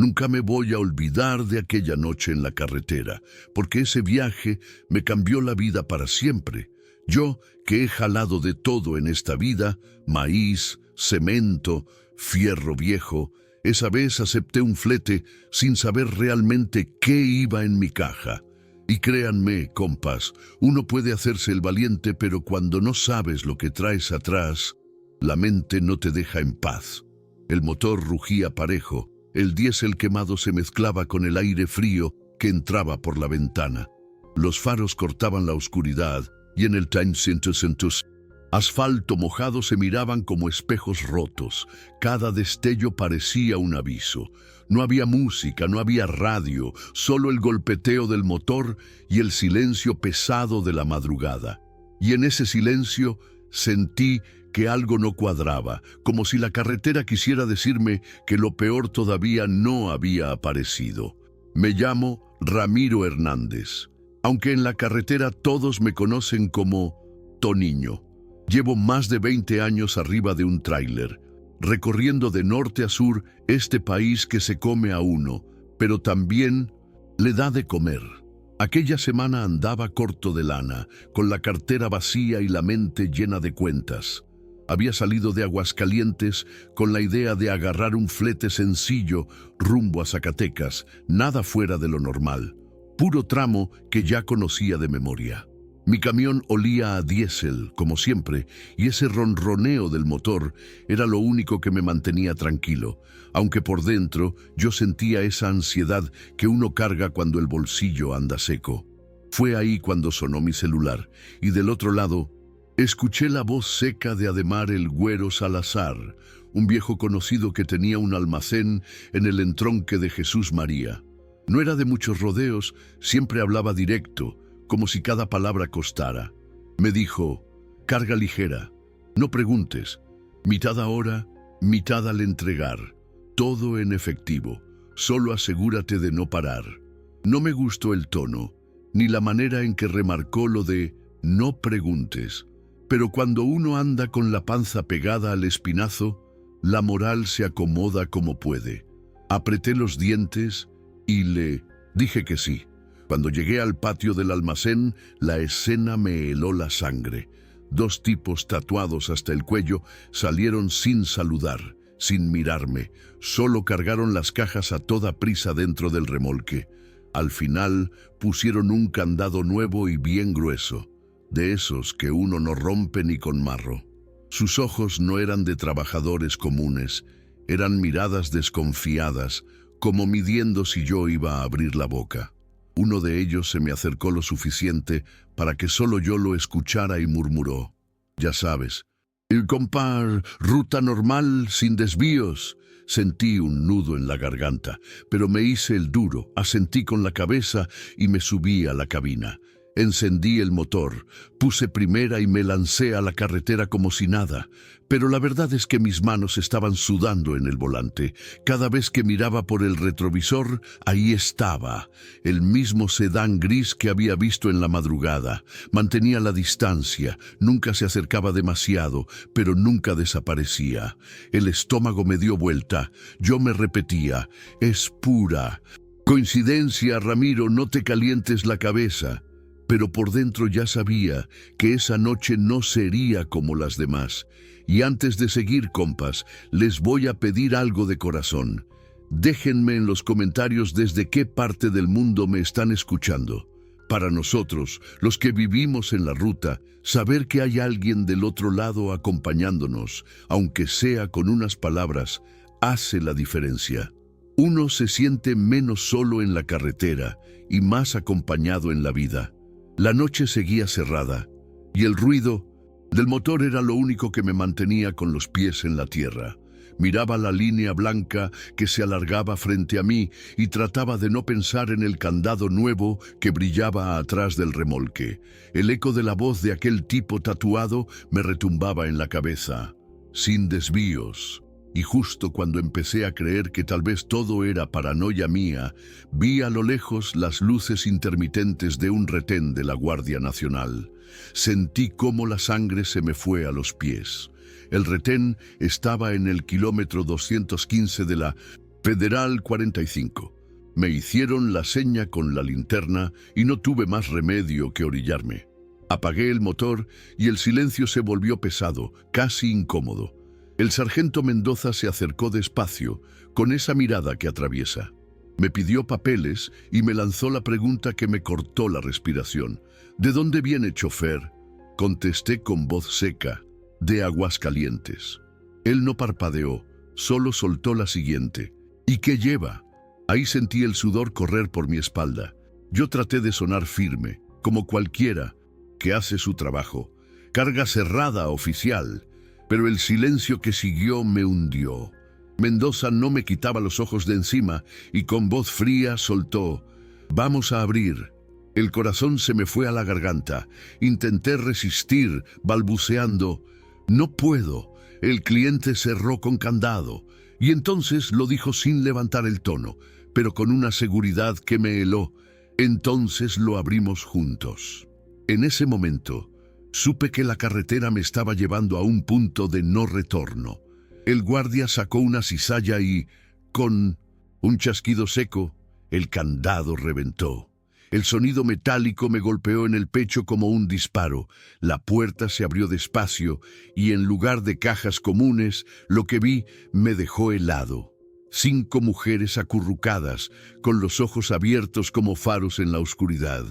Nunca me voy a olvidar de aquella noche en la carretera, porque ese viaje me cambió la vida para siempre. Yo, que he jalado de todo en esta vida, maíz, cemento, fierro viejo, esa vez acepté un flete sin saber realmente qué iba en mi caja. Y créanme, compas, uno puede hacerse el valiente, pero cuando no sabes lo que traes atrás, la mente no te deja en paz. El motor rugía parejo, el diésel quemado se mezclaba con el aire frío que entraba por la ventana. Los faros cortaban la oscuridad y en el asfalto mojado se miraban como espejos rotos. Cada destello parecía un aviso. No había música, no había radio, solo el golpeteo del motor y el silencio pesado de la madrugada. Y en ese silencio sentí que algo no cuadraba, como si la carretera quisiera decirme que lo peor todavía no había aparecido. Me llamo Ramiro Hernández, aunque en la carretera todos me conocen como Toniño. Llevo más de 20 años arriba de un tráiler, recorriendo de norte a sur este país que se come a uno, pero también le da de comer. Aquella semana andaba corto de lana, con la cartera vacía y la mente llena de cuentas. Había salido de Aguascalientes con la idea de agarrar un flete sencillo rumbo a Zacatecas, nada fuera de lo normal, puro tramo que ya conocía de memoria. Mi camión olía a diésel, como siempre, y ese ronroneo del motor era lo único que me mantenía tranquilo, aunque por dentro yo sentía esa ansiedad que uno carga cuando el bolsillo anda seco. Fue ahí cuando sonó mi celular, y del otro lado escuché la voz seca de Ademar el Güero Salazar, un viejo conocido que tenía un almacén en el entronque de Jesús María. No era de muchos rodeos, siempre hablaba directo, como si cada palabra costara. Me dijo: carga ligera, no preguntes, mitad ahora, mitad al entregar, todo en efectivo, solo asegúrate de no parar. No me gustó el tono, ni la manera en que remarcó lo de no preguntes, pero cuando uno anda con la panza pegada al espinazo, la moral se acomoda como puede. Apreté los dientes y le dije que sí. Cuando llegué al patio del almacén, la escena me heló la sangre. 2 tipos tatuados hasta el cuello salieron sin saludar, sin mirarme. Solo cargaron las cajas a toda prisa dentro del remolque. Al final pusieron un candado nuevo y bien grueso, de esos que uno no rompe ni con marro. Sus ojos no eran de trabajadores comunes, eran miradas desconfiadas, como midiendo si yo iba a abrir la boca. Uno de ellos se me acercó lo suficiente para que solo yo lo escuchara y murmuró: ya sabes, el compar, ruta normal, sin desvíos. Sentí un nudo en la garganta, pero me hice el duro, asentí con la cabeza y me subí a la cabina. Encendí el motor, puse primera y me lancé a la carretera como si nada, pero la verdad es que mis manos estaban sudando en el volante. Cada vez que miraba por el retrovisor, ahí estaba, el mismo sedán gris que había visto en la madrugada. Mantenía la distancia, nunca se acercaba demasiado, pero nunca desaparecía. El estómago me dio vuelta, yo me repetía: es pura coincidencia, Ramiro, no te calientes la cabeza. Pero por dentro ya sabía que esa noche no sería como las demás. Y antes de seguir, compas, les voy a pedir algo de corazón. Déjenme en los comentarios desde qué parte del mundo me están escuchando. Para nosotros, los que vivimos en la ruta, saber que hay alguien del otro lado acompañándonos, aunque sea con unas palabras, hace la diferencia. Uno se siente menos solo en la carretera y más acompañado en la vida. La noche seguía cerrada, y el ruido del motor era lo único que me mantenía con los pies en la tierra. Miraba la línea blanca que se alargaba frente a mí y trataba de no pensar en el candado nuevo que brillaba atrás del remolque. El eco de la voz de aquel tipo tatuado me retumbaba en la cabeza: sin desvíos. Y justo cuando empecé a creer que tal vez todo era paranoia mía, vi a lo lejos las luces intermitentes de un retén de la Guardia Nacional. Sentí cómo la sangre se me fue a los pies. El retén estaba en el kilómetro 215 de la Federal 45. Me hicieron la seña con la linterna y no tuve más remedio que orillarme. Apagué el motor y el silencio se volvió pesado, casi incómodo. El sargento Mendoza se acercó despacio, con esa mirada que atraviesa. Me pidió papeles y me lanzó la pregunta que me cortó la respiración. ¿De dónde viene, chofer? Contesté con voz seca. De Aguascalientes. Él no parpadeó, solo soltó la siguiente. ¿Y qué lleva? Ahí sentí el sudor correr por mi espalda. Yo traté de sonar firme, como cualquiera que hace su trabajo. Carga cerrada, oficial. Pero el silencio que siguió me hundió. Mendoza no me quitaba los ojos de encima y con voz fría soltó: «Vamos a abrir». El corazón se me fue a la garganta. Intenté resistir, balbuceando: «No puedo». El cliente cerró con candado. Y entonces lo dijo sin levantar el tono, pero con una seguridad que me heló. Entonces lo abrimos juntos. En ese momento, supe que la carretera me estaba llevando a un punto de no retorno. El guardia sacó una cizalla y, con un chasquido seco, el candado reventó. El sonido metálico me golpeó en el pecho como un disparo. La puerta se abrió despacio y en lugar de cajas comunes, lo que vi me dejó helado. 5 mujeres acurrucadas, con los ojos abiertos como faros en la oscuridad.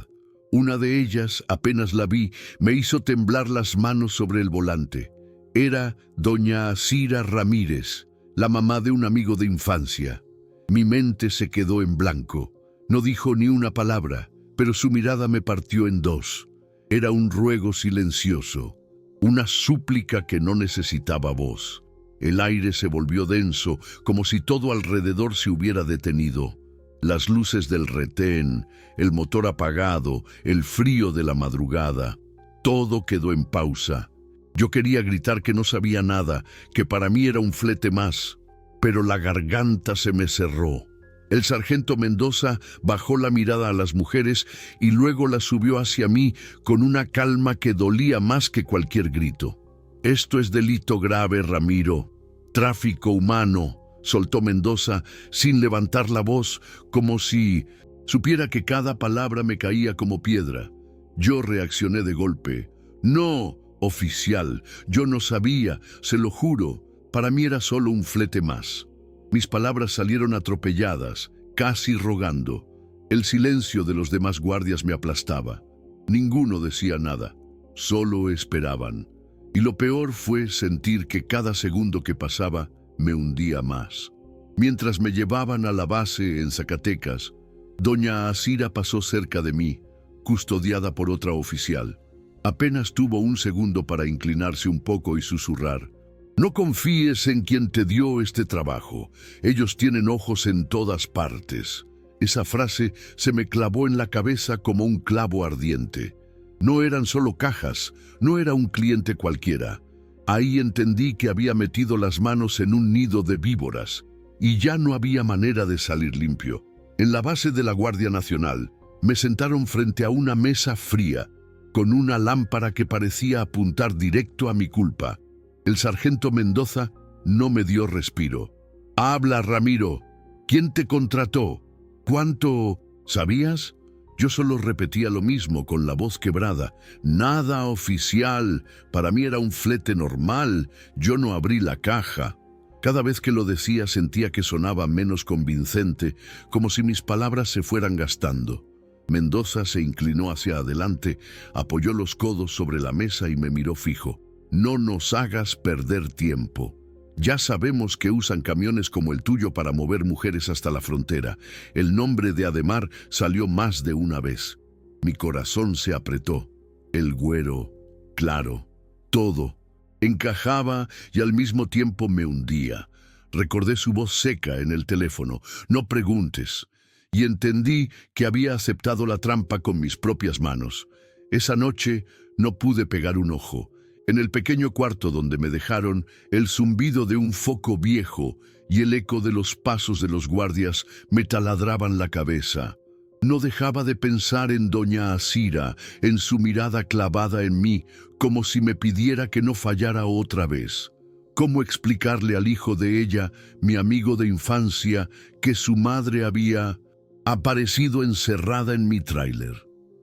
Una de ellas, apenas la vi, me hizo temblar las manos sobre el volante. Era doña Asira Ramírez, la mamá de un amigo de infancia. Mi mente se quedó en blanco. No dijo ni una palabra, pero su mirada me partió en dos. Era un ruego silencioso, una súplica que no necesitaba voz. El aire se volvió denso, como si todo alrededor se hubiera detenido. Las luces del retén, el motor apagado, el frío de la madrugada, todo quedó en pausa. Yo quería gritar que no sabía nada, que para mí era un flete más, pero la garganta se me cerró. El sargento Mendoza bajó la mirada a las mujeres y luego la subió hacia mí con una calma que dolía más que cualquier grito. «Esto es delito grave, Ramiro. Tráfico humano», soltó Mendoza sin levantar la voz, como si supiera que cada palabra me caía como piedra. Yo reaccioné de golpe. «No, oficial, yo no sabía, se lo juro. Para mí era solo un flete más». Mis palabras salieron atropelladas, casi rogando. El silencio de los demás guardias me aplastaba. Ninguno decía nada, solo esperaban. Y lo peor fue sentir que cada segundo que pasaba me hundía más. Mientras me llevaban a la base en Zacatecas, doña Asira pasó cerca de mí, custodiada por otra oficial. Apenas tuvo un segundo para inclinarse un poco y susurrar: «No confíes en quien te dio este trabajo. Ellos tienen ojos en todas partes». Esa frase se me clavó en la cabeza como un clavo ardiente. No eran solo cajas, no era un cliente cualquiera. Ahí entendí que había metido las manos en un nido de víboras y ya no había manera de salir limpio. En la base de la Guardia Nacional me sentaron frente a una mesa fría, con una lámpara que parecía apuntar directo a mi culpa. El sargento Mendoza no me dio respiro. «Habla, Ramiro. ¿Quién te contrató? ¿Cuánto? ¿Sabías?» Yo solo repetía lo mismo con la voz quebrada. «Nada, oficial. Para mí era un flete normal. Yo no abrí la caja». Cada vez que lo decía sentía que sonaba menos convincente, como si mis palabras se fueran gastando. Mendoza se inclinó hacia adelante, apoyó los codos sobre la mesa y me miró fijo. «No nos hagas perder tiempo. Ya sabemos que usan camiones como el tuyo para mover mujeres hasta la frontera». El nombre de Ademar salió más de una vez. Mi corazón se apretó. El güero, claro, todo. Encajaba y al mismo tiempo me hundía. Recordé su voz seca en el teléfono: «No preguntes». Y entendí que había aceptado la trampa con mis propias manos. Esa noche no pude pegar un ojo. En el pequeño cuarto donde me dejaron, el zumbido de un foco viejo y el eco de los pasos de los guardias me taladraban la cabeza. No dejaba de pensar en doña Asira, en su mirada clavada en mí, como si me pidiera que no fallara otra vez. ¿Cómo explicarle al hijo de ella, mi amigo de infancia, que su madre había aparecido encerrada en mi tráiler?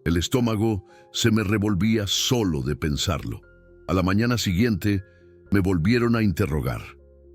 El estómago se me revolvía solo de pensarlo. A la mañana siguiente me volvieron a interrogar.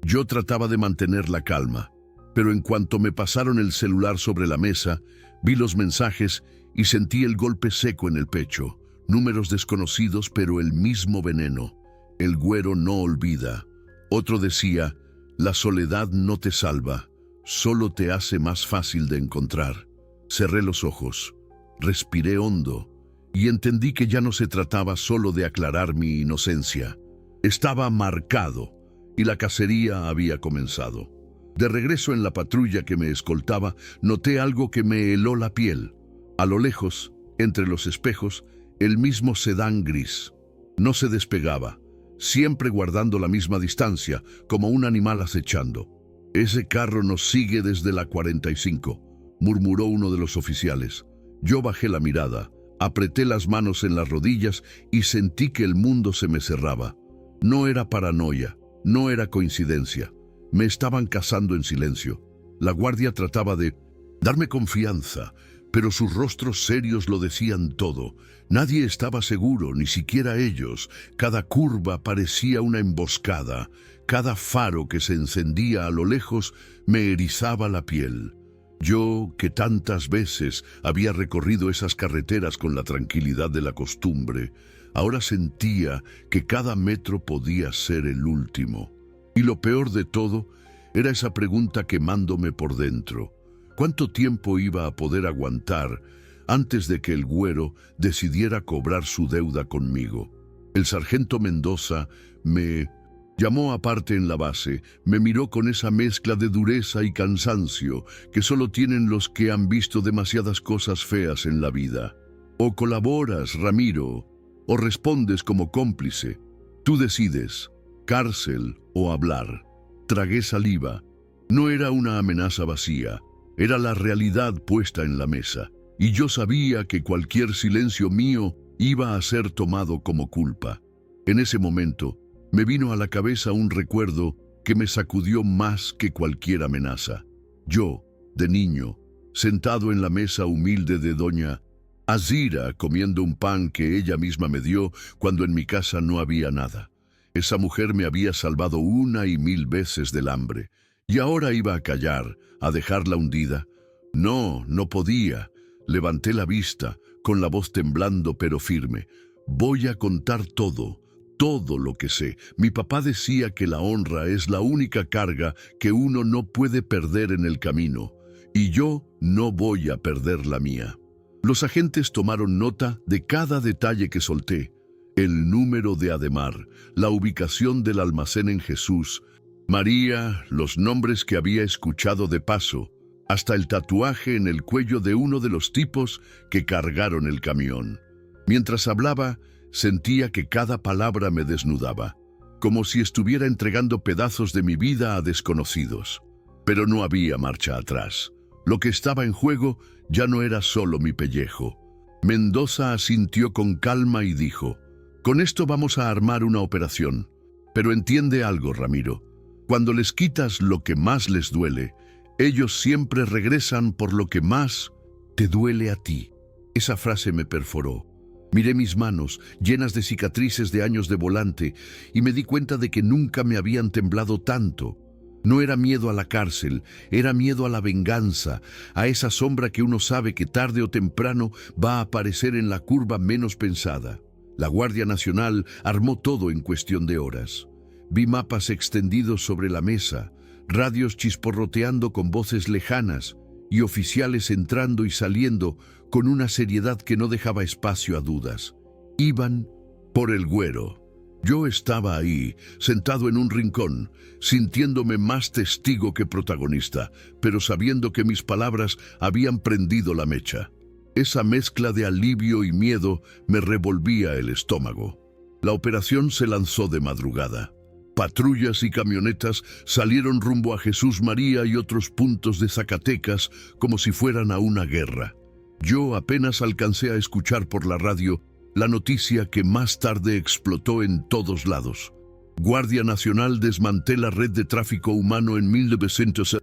Yo trataba de mantener la calma, pero en cuanto me pasaron el celular sobre la mesa, vi los mensajes y sentí el golpe seco en el pecho. Números desconocidos, pero el mismo veneno. El güero no olvida. Otro decía, la soledad no te salva, solo te hace más fácil de encontrar. Cerré los ojos, respiré hondo y entendí que ya no se trataba solo de aclarar mi inocencia. Estaba marcado y la cacería había comenzado. De regreso en la patrulla que me escoltaba, noté algo que me heló la piel. A lo lejos, entre los espejos, el mismo sedán gris. No se despegaba, siempre guardando la misma distancia, como un animal acechando. «Ese carro nos sigue desde la 45», murmuró uno de los oficiales. Yo bajé la mirada, apreté las manos en las rodillas y sentí que el mundo se me cerraba. No era paranoia, no era coincidencia. Me estaban cazando en silencio. La guardia trataba de darme confianza, pero sus rostros serios lo decían todo. Nadie estaba seguro, ni siquiera ellos. Cada curva parecía una emboscada. Cada faro que se encendía a lo lejos me erizaba la piel. Yo, que tantas veces había recorrido esas carreteras con la tranquilidad de la costumbre, ahora sentía que cada metro podía ser el último. Y lo peor de todo era esa pregunta quemándome por dentro. ¿Cuánto tiempo iba a poder aguantar antes de que el güero decidiera cobrar su deuda conmigo? El sargento Mendoza me llamó aparte en la base, me miró con esa mezcla de dureza y cansancio que solo tienen los que han visto demasiadas cosas feas en la vida. O colaboras, Ramiro, o respondes como cómplice. Tú decides, cárcel o hablar. Tragué saliva. No era una amenaza vacía. Era la realidad puesta en la mesa, y yo sabía que cualquier silencio mío iba a ser tomado como culpa. En ese momento, me vino a la cabeza un recuerdo que me sacudió más que cualquier amenaza. Yo, de niño, sentado en la mesa humilde de doña Azira, comiendo un pan que ella misma me dio cuando en mi casa no había nada. Esa mujer me había salvado 1 y 1000 veces del hambre, y ahora iba a callar, a dejarla hundida. No, no podía. Levanté la vista, con la voz temblando pero firme. Voy a contar todo lo que sé. Mi papá decía que la honra es la única carga que uno no puede perder en el camino, y yo no voy a perder la mía. Los agentes tomaron nota de cada detalle que solté. El número de Ademar, la ubicación del almacén en Jesús, María, los nombres que había escuchado de paso, hasta el tatuaje en el cuello de uno de los tipos que cargaron el camión. Mientras hablaba, sentía que cada palabra me desnudaba, como si estuviera entregando pedazos de mi vida a desconocidos. Pero no había marcha atrás. Lo que estaba en juego ya no era solo mi pellejo. Mendoza asintió con calma y dijo: «Con esto vamos a armar una operación. Pero entiende algo, Ramiro. Cuando les quitas lo que más les duele, ellos siempre regresan por lo que más te duele a ti». Esa frase me perforó. Miré mis manos, llenas de cicatrices de años de volante, y me di cuenta de que nunca me habían temblado tanto. No era miedo a la cárcel, era miedo a la venganza, a esa sombra que uno sabe que tarde o temprano va a aparecer en la curva menos pensada. La Guardia Nacional armó todo en cuestión de horas. Vi mapas extendidos sobre la mesa, radios chisporroteando con voces lejanas y oficiales entrando y saliendo con una seriedad que no dejaba espacio a dudas. Iban por el güero. Yo estaba ahí, sentado en un rincón, sintiéndome más testigo que protagonista, pero sabiendo que mis palabras habían prendido la mecha. Esa mezcla de alivio y miedo me revolvía el estómago. La operación se lanzó de madrugada. Patrullas y camionetas salieron rumbo a Jesús María y otros puntos de Zacatecas como si fueran a una guerra. Yo apenas alcancé a escuchar por la radio la noticia que más tarde explotó en todos lados. Guardia Nacional desmantela red de tráfico humano en 1900.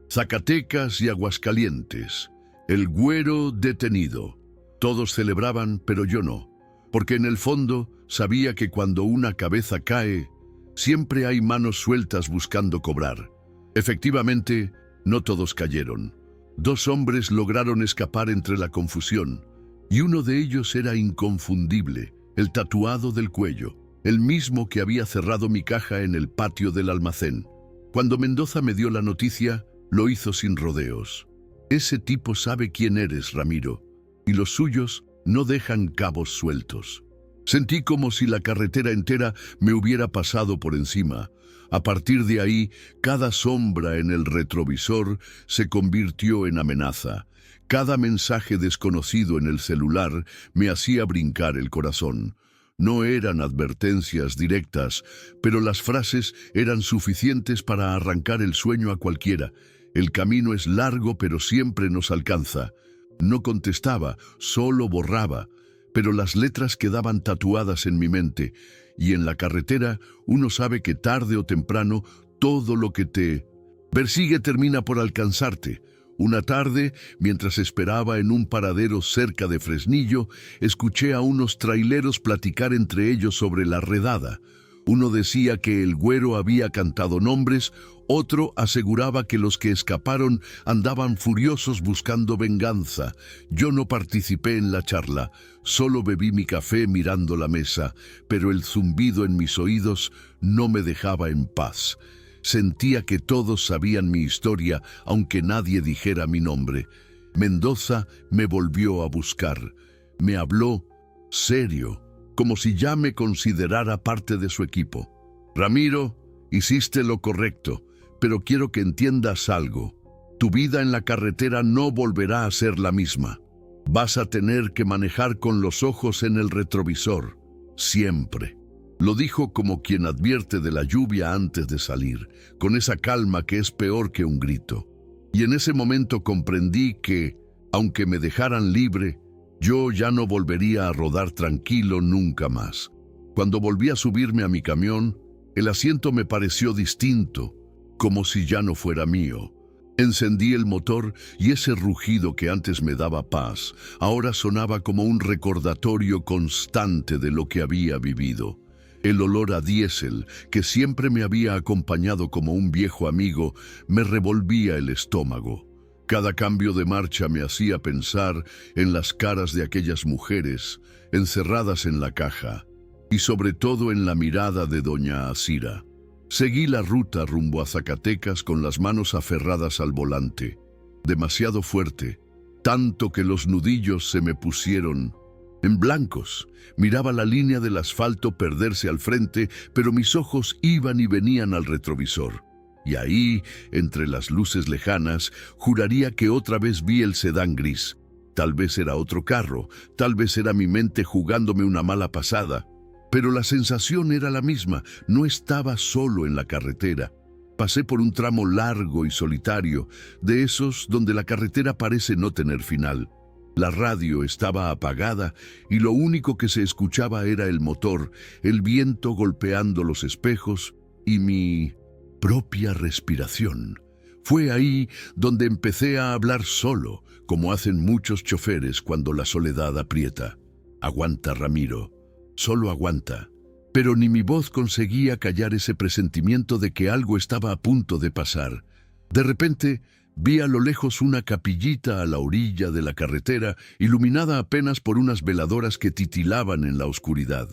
Zacatecas y Aguascalientes. El güero detenido. Todos celebraban, pero yo no, porque en el fondo sabía que cuando una cabeza cae, siempre hay manos sueltas buscando cobrar. Efectivamente, no todos cayeron. 2 hombres lograron escapar entre la confusión, y uno de ellos era inconfundible, el tatuado del cuello, el mismo que había cerrado mi caja en el patio del almacén. Cuando Mendoza me dio la noticia, lo hizo sin rodeos. Ese tipo sabe quién eres, Ramiro, y los suyos no dejan cabos sueltos. Sentí como si la carretera entera me hubiera pasado por encima. A partir de ahí, cada sombra en el retrovisor se convirtió en amenaza. Cada mensaje desconocido en el celular me hacía brincar el corazón. No eran advertencias directas, pero las frases eran suficientes para arrancar el sueño a cualquiera. El camino es largo, pero siempre nos alcanza. No contestaba, solo borraba, pero las letras quedaban tatuadas en mi mente, y en la carretera uno sabe que tarde o temprano todo lo que te persigue termina por alcanzarte. Una tarde, mientras esperaba en un paradero cerca de Fresnillo, escuché a unos traileros platicar entre ellos sobre la redada. Uno decía que el güero había cantado nombres, otro aseguraba que los que escaparon andaban furiosos buscando venganza. Yo no participé en la charla, solo bebí mi café mirando la mesa, pero el zumbido en mis oídos no me dejaba en paz. Sentía que todos sabían mi historia, aunque nadie dijera mi nombre. Mendoza me volvió a buscar. Me habló serio, como si ya me considerara parte de su equipo. Ramiro, hiciste lo correcto, pero quiero que entiendas algo. Tu vida en la carretera no volverá a ser la misma. Vas a tener que manejar con los ojos en el retrovisor, siempre. Lo dijo como quien advierte de la lluvia antes de salir, con esa calma que es peor que un grito. Y en ese momento comprendí que, aunque me dejaran libre, yo ya no volvería a rodar tranquilo nunca más. Cuando volví a subirme a mi camión, el asiento me pareció distinto, como si ya no fuera mío. Encendí el motor y ese rugido que antes me daba paz, ahora sonaba como un recordatorio constante de lo que había vivido. El olor a diésel, que siempre me había acompañado como un viejo amigo, me revolvía el estómago. Cada cambio de marcha me hacía pensar en las caras de aquellas mujeres encerradas en la caja, y sobre todo en la mirada de doña Asira. Seguí la ruta rumbo a Zacatecas con las manos aferradas al volante, demasiado fuerte, tanto que los nudillos se me pusieron en blancos. Miraba la línea del asfalto perderse al frente, pero mis ojos iban y venían al retrovisor. Y ahí, entre las luces lejanas, juraría que otra vez vi el sedán gris. Tal vez era otro carro, tal vez era mi mente jugándome una mala pasada. Pero la sensación era la misma, no estaba solo en la carretera. Pasé por un tramo largo y solitario, de esos donde la carretera parece no tener final. La radio estaba apagada y lo único que se escuchaba era el motor, el viento golpeando los espejos y mi propia respiración. Fue ahí donde empecé a hablar solo, como hacen muchos choferes cuando la soledad aprieta. Aguanta, Ramiro, solo aguanta. Pero ni mi voz conseguía callar ese presentimiento de que algo estaba a punto de pasar. De repente, vi a lo lejos una capillita a la orilla de la carretera, iluminada apenas por unas veladoras que titilaban en la oscuridad.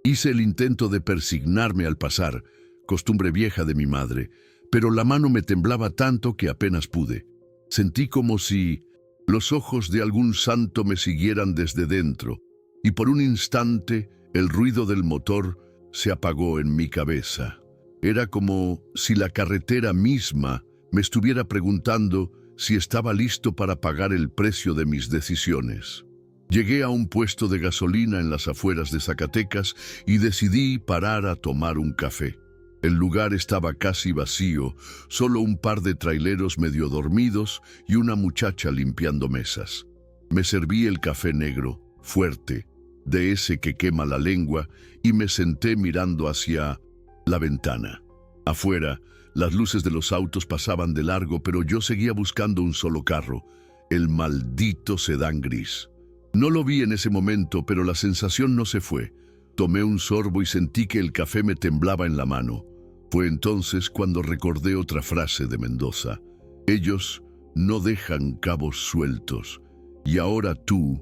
Hice el intento de persignarme al pasar, costumbre vieja de mi madre, pero la mano me temblaba tanto que apenas pude. Sentí como si los ojos de algún santo me siguieran desde dentro, y por un instante el ruido del motor se apagó en mi cabeza. Era como si la carretera misma me estuviera preguntando si estaba listo para pagar el precio de mis decisiones. Llegué a un puesto de gasolina en las afueras de Zacatecas y decidí parar a tomar un café. El lugar estaba casi vacío, solo un par de traileros medio dormidos y una muchacha limpiando mesas. Me serví el café negro, fuerte, de ese que quema la lengua, y me senté mirando hacia La ventana. Afuera, las luces de los autos pasaban de largo, pero yo seguía buscando un solo carro, el maldito sedán gris. No lo vi en ese momento, pero la sensación no se fue. Tomé un sorbo y sentí que el café me temblaba en la mano. Fue entonces cuando recordé otra frase de Mendoza. Ellos no dejan cabos sueltos, y ahora tú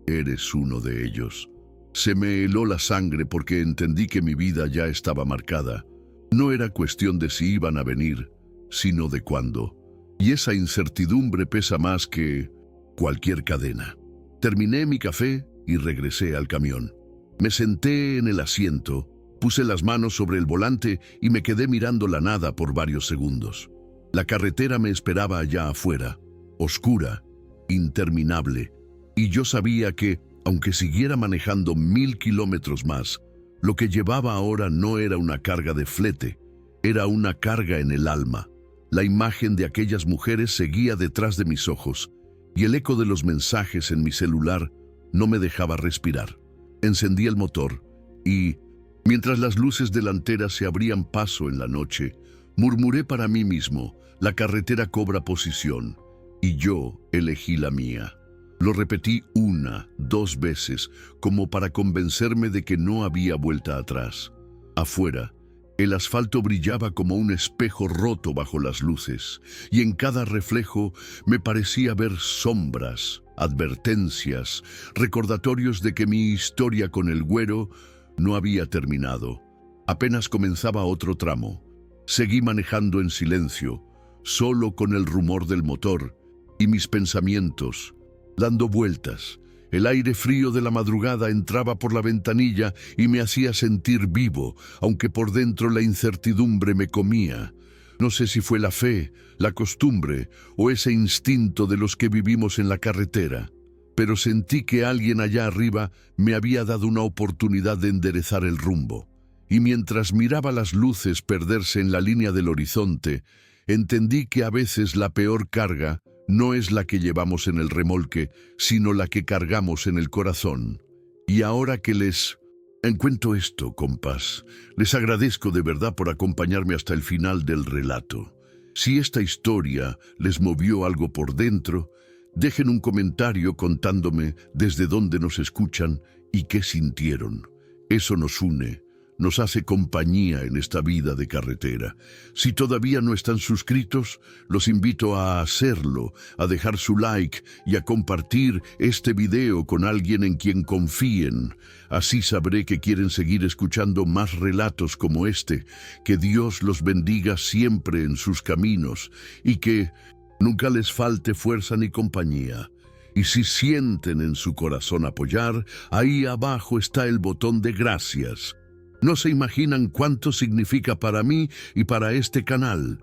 eres uno de ellos. Se me heló la sangre porque entendí que mi vida ya estaba marcada. No era cuestión de si iban a venir, sino de cuándo. Y esa incertidumbre pesa más que cualquier cadena. Terminé mi café y regresé al camión. Me senté en el asiento, puse las manos sobre el volante y me quedé mirando la nada por varios segundos. La carretera me esperaba allá afuera, oscura, interminable, y yo sabía que, aunque siguiera manejando 1000 kilómetros más, lo que llevaba ahora no era una carga de flete, era una carga en el alma. La imagen de aquellas mujeres seguía detrás de mis ojos, y el eco de los mensajes en mi celular no me dejaba respirar. Encendí el motor y, mientras las luces delanteras se abrían paso en la noche, murmuré para mí mismo: la carretera cobra posición, y yo elegí la mía. Lo repetí 1, 2 veces, como para convencerme de que no había vuelta atrás. Afuera, el asfalto brillaba como un espejo roto bajo las luces, y en cada reflejo me parecía ver sombras, advertencias, recordatorios de que mi historia con el güero no había terminado. Apenas comenzaba otro tramo. Seguí manejando en silencio, solo con el rumor del motor y mis pensamientos dando vueltas. El aire frío de la madrugada entraba por la ventanilla y me hacía sentir vivo, aunque por dentro la incertidumbre me comía. No sé si fue la fe, la costumbre o ese instinto de los que vivimos en la carretera, pero sentí que alguien allá arriba me había dado una oportunidad de enderezar el rumbo. Y mientras miraba las luces perderse en la línea del horizonte, entendí que a veces la peor carga no es la que llevamos en el remolque, sino la que cargamos en el corazón. Y ahora que les cuento esto, compas, les agradezco de verdad por acompañarme hasta el final del relato. Si esta historia les movió algo por dentro, dejen un comentario contándome desde dónde nos escuchan y qué sintieron. Eso nos une, nos hace compañía en esta vida de carretera. Si todavía no están suscritos, los invito a hacerlo, a dejar su like y a compartir este video con alguien en quien confíen. Así sabré que quieren seguir escuchando más relatos como este. Que Dios los bendiga siempre en sus caminos y que nunca les falte fuerza ni compañía. Y si sienten en su corazón apoyar, ahí abajo está el botón de gracias. No se imaginan cuánto significa para mí y para este canal.